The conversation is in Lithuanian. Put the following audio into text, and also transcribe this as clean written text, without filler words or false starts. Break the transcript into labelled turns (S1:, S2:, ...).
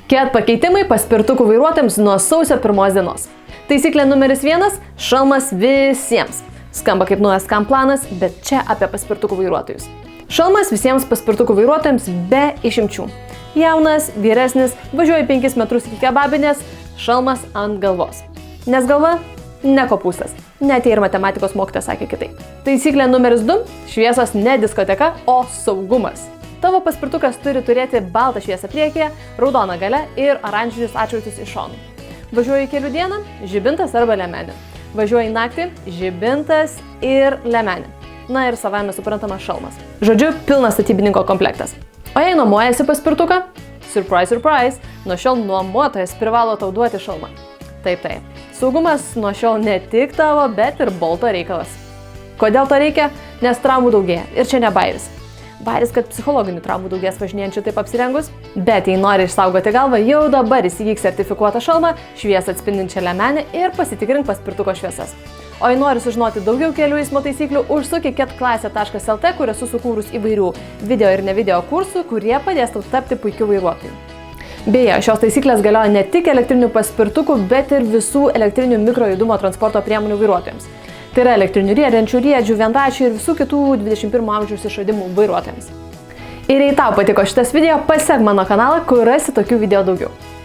S1: KET pakeitimai paspirtukų vairuotojams nuo sausio 1 dienos. Taisyklė numeris 1 – šalmas visiems. Skamba kaip naujas KAM planas, bet čia apie paspirtukų vairuotojus. Šalmas visiems paspirtukų vairuotojams be išimčių. Jaunas, vyresnis, važiuoja 5 metrus iki kebabinės, šalmas ant galvos. Nes galva – ne kopūstas. Net ir matematikos mokytojas sakė kitaip. Taisyklė numeris 2 – šviesos ne diskoteka, o saugumas. Tavo paspirtukas turi turėti baltą šviesą priekyje, raudoną gale ir oranžinius atšvaitus iš šonų. Važiuoji kelių dieną – žibintas arba liemenė. Važiuoji naktį – žibintas ir liemenė. Na ir savame suprantama šalmas. Žodžiu, pilnas statybininko komplektas. O jei nuomojasi paspirtuką? Surprise, surprise! Nuo šiol nuomotojas privalo tau duoti šalmą. Taip. Saugumas nuo šiol ne tik tavo, bet ir bolto reikalas. Kodėl to reikia? Nes traumų daugėja. Ir čia ne bairis. Bairis, kad psichologinių traumų daugės važinėjančių taip apsirengus. Bet jei nori išsaugoti galvą, jau dabar įsigyk sertifikuotą šalmą, šviesą atspindinčią liemenę ir pasitikrink paspirtuko šviesas. O jei nori sužinoti daugiau kelių eismo taisyklių, užsuk į ketklase.lt, kur esu sukūrus įvairių video ir ne video kursų, kurie padės tau tapti puikiu vairuotoju. Beje, šios taisyklės galioja ne tik elektrinių paspirtukų, bet ir visų elektrinių mikrojudumo transporto priemonių vairuotojams. Tai yra elektrinių riedlenčių, riedžių, vienračių ir visų kitų 21 amžiaus išradimų vairuotojams. Ir jei tau patiko šitas video, pasek mano kanalą, kur rasi tokių video daugiau.